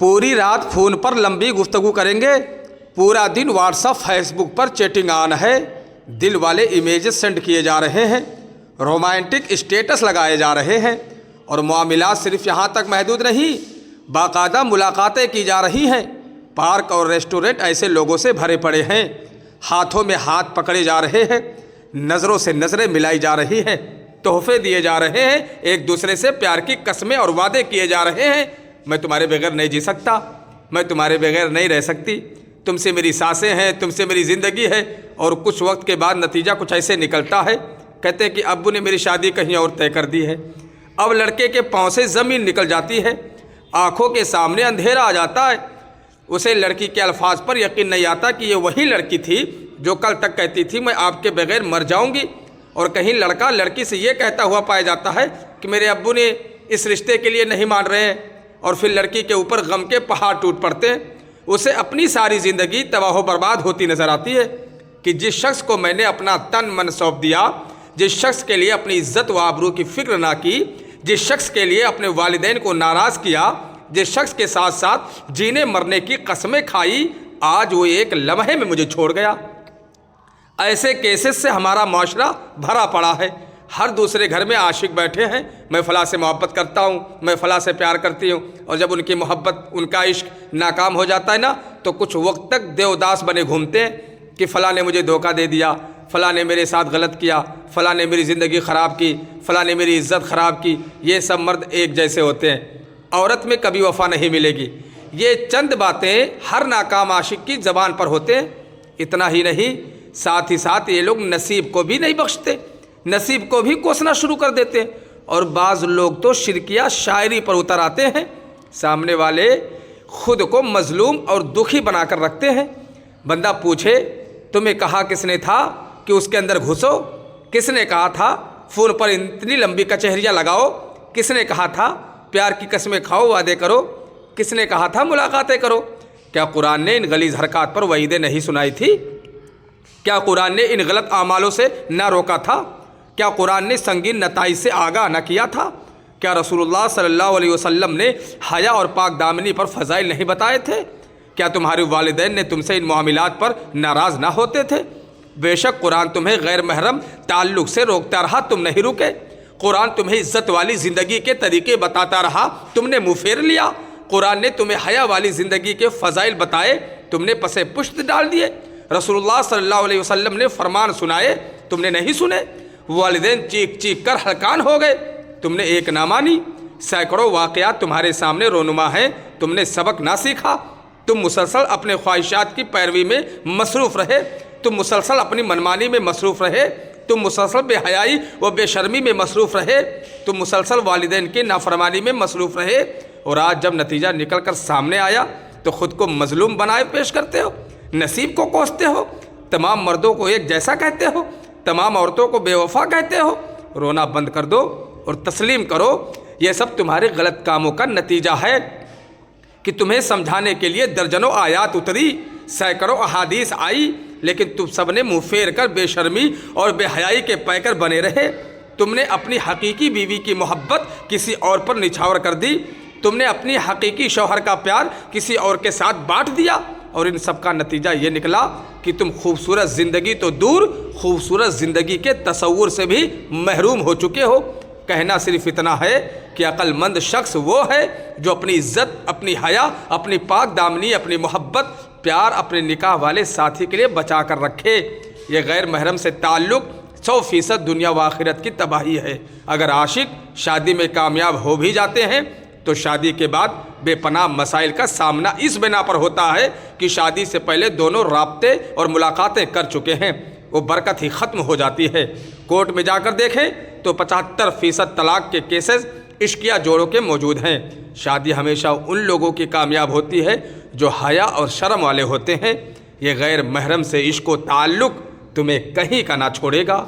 पूरी रात फ़ोन पर लंबी गुफ्तगू करेंगे, पूरा दिन व्हाट्सअप फेसबुक पर चैटिंग ऑन है, दिल वाले इमेजेस सेंड किए जा रहे हैं, रोमांटिक स्टेटस लगाए जा रहे हैं और मामलात सिर्फ यहाँ तक महदूद नहीं, बाकायदा मुलाकातें की जा रही हैं। पार्क और रेस्टोरेंट ऐसे लोगों से भरे पड़े हैं, हाथों में हाथ पकड़े जा रहे हैं, नज़रों से नज़रें मिलाई जा रही हैं, तोहफे दिए जा रहे हैं, एक दूसरे से प्यार की कस्में और वादे किए जा रहे हैं। मैं तुम्हारे बगैर नहीं जी सकता, मैं तुम्हारे बगैर नहीं रह सकती, तुमसे मेरी सांसें हैं, तुमसे मेरी ज़िंदगी है। और कुछ वक्त के बाद नतीजा कुछ ऐसे निकलता है, कहते हैं कि अब्बू ने मेरी शादी कहीं और तय कर दी है। अब लड़के के पाँव से ज़मीन निकल जाती है, आँखों के सामने अंधेरा आ जाता है। उसे लड़की के अल्फाज पर यकीन नहीं आता कि ये वही लड़की थी जो कल तक कहती थी मैं आपके बगैर मर जाऊंगी। और कहीं लड़का लड़की से ये कहता हुआ पाया जाता है कि मेरे अब्बू ने इस रिश्ते के लिए नहीं मान रहे हैं, और फिर लड़की के ऊपर गम के पहाड़ टूट पड़ते हैं। उसे अपनी सारी ज़िंदगी तबाह बर्बाद होती नज़र आती है कि जिस शख्स को मैंने अपना तन मन सौंप दिया, जिस शख्स के लिए अपनी इज्जत व आबरू की फ़िक्र ना की, जिस शख्स के लिए अपने वालिदैन को नाराज़ किया, जिस शख्स के साथ साथ जीने मरने की कसमें खाई, आज वो एक लम्हे में मुझे छोड़ गया। ऐसे केसेस से हमारा माशरा भरा पड़ा है। हर दूसरे घर में आशिक बैठे हैं, मैं फ़लाँ से मोहब्बत करता हूँ, मैं फ़लाँ से प्यार करती हूँ, और जब उनकी मोहब्बत उनका इश्क नाकाम हो जाता है ना, तो कुछ वक्त तक देवदास बने घूमते हैं कि फ़लाँ ने मुझे धोखा दे दिया, फ़लाँ ने मेरे साथ गलत किया, फ़लाँ ने मेरी ज़िंदगी ख़राब की, फ़लाँ ने मेरी इज़्ज़त ख़राब की। ये सब मर्द एक जैसे होते हैं, औरत में कभी वफ़ा नहीं मिलेगी। ये चंद बातें हर नाकाम आशिक की ज़बान पर होते हैं। इतना ही नहीं, साथ ही साथ ये लोग नसीब को भी नहीं बख्शते, नसीब को भी कोसना शुरू कर देते हैं। और बाज़ लोग तो शिरकिया शायरी पर उतर आते हैं, सामने वाले खुद को मजलूम और दुखी बनाकर रखते हैं। बंदा पूछे तुम्हें कहा किसने था कि उसके अंदर घुसो, किसने कहा था फ़ोन पर इतनी लंबी कचहरियाँ लगाओ, किसने कहा था प्यार की कसमें खाओ वादे करो, किसने कहा था मुलाकातें करो। क्या कुरान ने इन गलीज़ हरकत पर वईदें नहीं सुनाई थी? क्या कुरान ने इन गलत आमालों से ना रोका था? क्या कुरान ने संगीन नताइज से आगाह न किया था? क्या रसूलुल्लाह सल्लल्लाहु अलैहि वसल्लम ने हया और पाक दामनी पर फ़ज़ाइल नहीं बताए थे? क्या तुम्हारे वालिदैन ने तुमसे इन मामलात पर नाराज़ ना होते थे? बेशक कुरान तुम्हें गैर महरम ताल्लुक़ से रोकता रहा, तुम नहीं रुके। कुरान तुम्हें इज़्ज़त वाली ज़िंदगी के तरीक़े बताता रहा, तुमने मुँह फेर लिया। कुरान ने तुम्हें हया वाली ज़िंदगी के फ़ज़ाइल बताए, तुमने पसे पुश्त डाल दिए। रसूलुल्लाह सल्लल्लाहु अलैहि वसल्लम ने फरमान सुनाए, तुमने नहीं सुने। वालिदैन चीख चीख कर हलकान हो गए, तुमने एक ना मानी। सैकड़ों वाक़यात तुम्हारे सामने रोनुमा हैं, तुमने सबक ना सीखा। तुम मुसलसल अपने ख्वाहिशात की पैरवी में मसरूफ़ रहे, तुम मुसलसल अपनी मनमानी में मसरूफ़ रहे, तुम मुसलसल बेहयाई व बेशर्मी में मसरूफ़ रहे, तुम मुसलसल वालिदैन की नाफरमानी में मसरूफ़ रहे। और आज जब नतीजा निकल कर सामने आया तो ख़ुद को मजलूम बनाए पेश करते हो, नसीब को कोसते हो, तमाम मर्दों को एक जैसा कहते हो, तमाम औरतों को बेवफा कहते हो। रोना बंद कर दो और तस्लीम करो, ये सब तुम्हारे गलत कामों का नतीजा है कि तुम्हें समझाने के लिए दर्जनों आयात उतरी, सैकड़ों अहादीस आई, लेकिन तुम सब ने मुँह फेर कर बेशर्मी और बेहयाई के पैकर बने रहे। तुमने अपनी हकीकी बीवी की मोहब्बत किसी और पर निछावर कर दी, तुमने अपनी हकीकी शौहर का प्यार किसी और के साथ बांट दिया, और इन सब का नतीजा ये निकला कि तुम खूबसूरत ज़िंदगी तो दूर, खूबसूरत ज़िंदगी के तसव्वुर से भी महरूम हो चुके हो। कहना सिर्फ इतना है कि अक्लमंद शख्स वो है जो अपनी इज़्ज़त, अपनी हया, अपनी पाक दामनी, अपनी मोहब्बत, प्यार अपने निकाह वाले साथी के लिए बचा कर रखे। ये गैर महरम से ताल्लुक़ 100% दुनिया व आखिरत की तबाही है। अगर आशिक शादी में कामयाब हो भी जाते हैं तो शादी के बाद बेपनाह मसाइल का सामना इस बिना पर होता है कि शादी से पहले दोनों राब्ते और मुलाकातें कर चुके हैं, वो बरकत ही ख़त्म हो जाती है। कोर्ट में जाकर देखें तो 75% तलाक के केसेस इश्किया जोड़ों के मौजूद हैं। शादी हमेशा उन लोगों की कामयाब होती है जो हया और शर्म वाले होते हैं। ये गैर महरम से इश्क व ताल्लुक़ तुम्हें कहीं का ना छोड़ेगा।